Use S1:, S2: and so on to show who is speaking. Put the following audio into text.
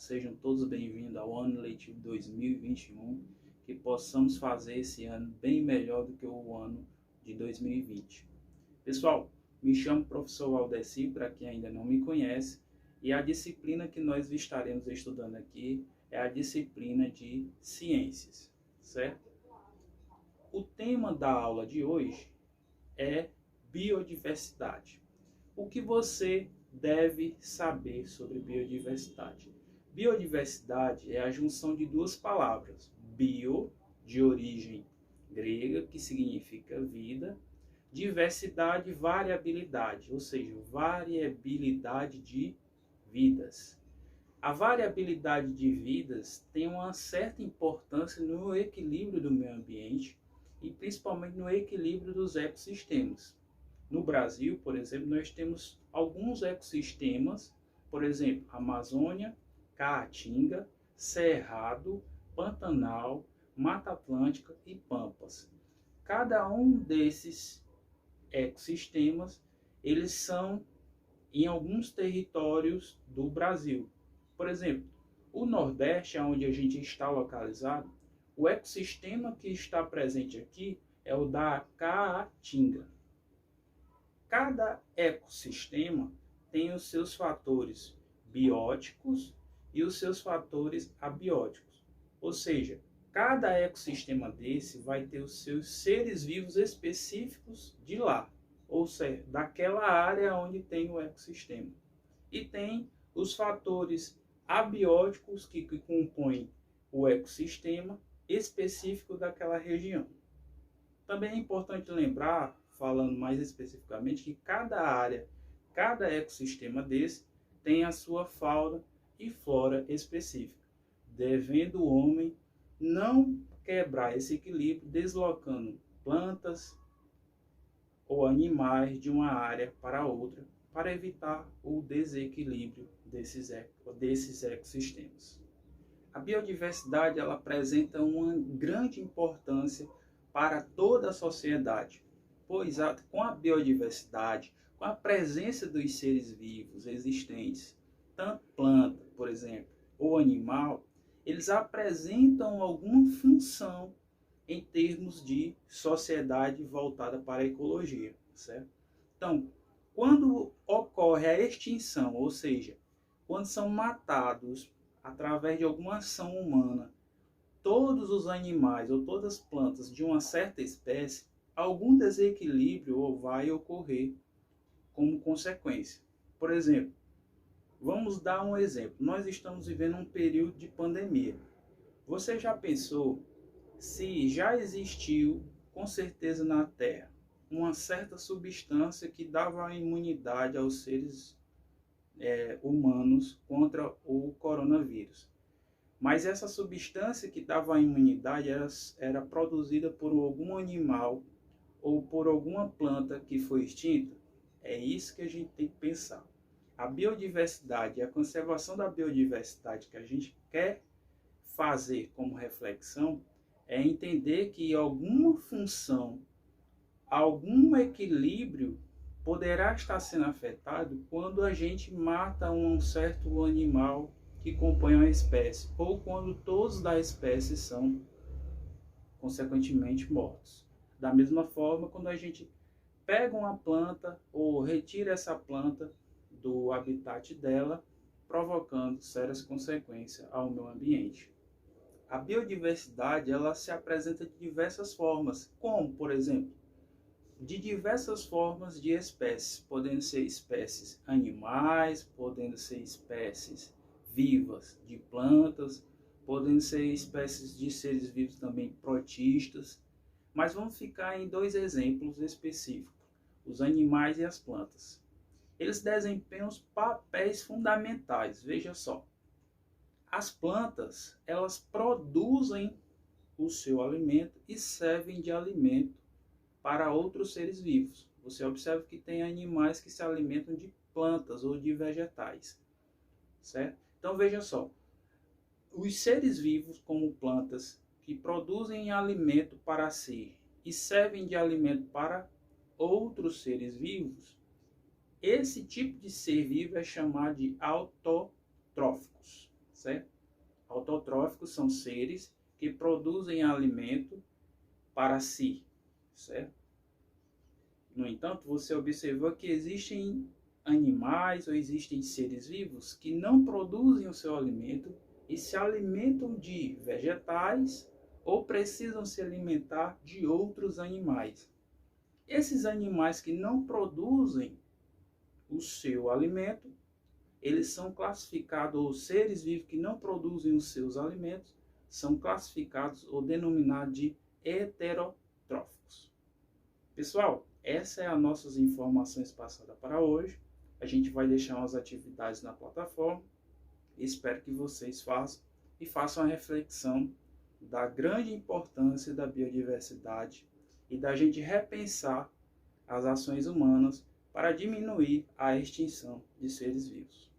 S1: sejam todos bem-vindos ao ano letivo 2021, que possamos fazer esse ano bem melhor do que o ano de 2020. Pessoal, me chamo professor Valdeci, para quem ainda não me conhece, e a disciplina que nós estaremos estudando aqui é a disciplina de ciências, certo? O tema da aula de hoje é biodiversidade. O que você deve saber sobre biodiversidade? Biodiversidade é a junção de duas palavras. Bio, de origem grega, que significa vida. Diversidade, variabilidade, ou seja, variabilidade de vidas. A variabilidade de vidas tem uma certa importância no equilíbrio do meio ambiente e principalmente no equilíbrio dos ecossistemas. No Brasil, por exemplo, nós temos alguns ecossistemas, por exemplo, Amazônia, Caatinga, Cerrado, Pantanal, Mata Atlântica e Pampas. Cada um desses ecossistemas, eles são em alguns territórios do Brasil. Por exemplo, o Nordeste, onde a gente está localizado, o ecossistema que está presente aqui é o da Caatinga. Cada ecossistema tem os seus fatores bióticos e os seus fatores abióticos. Ou seja, cada ecossistema desse vai ter os seus seres vivos específicos de lá, ou seja, daquela área onde tem o ecossistema. E tem os fatores abióticos que compõem o ecossistema específico daquela região. Também é importante lembrar, falando mais especificamente, que cada área, cada ecossistema desse tem a sua fauna e flora específica, devendo o homem não quebrar esse equilíbrio deslocando plantas ou animais de uma área para outra, para evitar o desequilíbrio desses ecossistemas. A biodiversidade ela apresenta uma grande importância para toda a sociedade, pois com a biodiversidade, com a presença dos seres vivos existentes, tanto planta, por exemplo, ou animal, eles apresentam alguma função em termos de sociedade voltada para a ecologia, certo? Então, quando ocorre a extinção, ou seja, quando são matados através de alguma ação humana todos os animais ou todas as plantas de uma certa espécie, algum desequilíbrio vai ocorrer como consequência. Por exemplo, vamos dar um exemplo. Nós estamos vivendo um período de pandemia. Você já pensou se já existiu, com certeza na Terra, uma certa substância que dava imunidade aos seres humanos contra o coronavírus? Mas essa substância que dava a imunidade era produzida por algum animal ou por alguma planta que foi extinta? É isso que a gente tem que pensar. A biodiversidade e a conservação da biodiversidade que a gente quer fazer como reflexão é entender que alguma função, algum equilíbrio poderá estar sendo afetado quando a gente mata um certo animal que compõe uma espécie, ou quando todos da espécie são, consequentemente, mortos. Da mesma forma, quando a gente pega uma planta ou retira essa planta do habitat dela, provocando sérias consequências ao meio ambiente. A biodiversidade ela se apresenta de diversas formas, como, por exemplo, de diversas formas de espécies, podendo ser espécies animais, podendo ser espécies vivas de plantas, podem ser espécies de seres vivos também protistas, mas vamos ficar em dois exemplos específicos, os animais e as plantas. Eles desempenham os papéis fundamentais, veja só. As plantas, elas produzem o seu alimento e servem de alimento para outros seres vivos. Você observa que tem animais que se alimentam de plantas ou de vegetais, certo? Então veja só, os seres vivos como plantas que produzem alimento para si e servem de alimento para outros seres vivos, esse tipo de ser vivo é chamado de autotróficos, certo? Autotróficos são seres que produzem alimento para si, certo? No entanto, você observou que existem animais ou existem seres vivos que não produzem o seu alimento e se alimentam de vegetais ou precisam se alimentar de outros animais. Esses animais que não produzem o seu alimento, eles são classificados, ou seres vivos que não produzem os seus alimentos, são classificados ou denominados de heterotróficos. Pessoal, essas são as nossas informações passadas para hoje. A gente vai deixar umas atividades na plataforma. Espero que vocês façam a reflexão da grande importância da biodiversidade e da gente repensar as ações humanas para diminuir a extinção de seres vivos.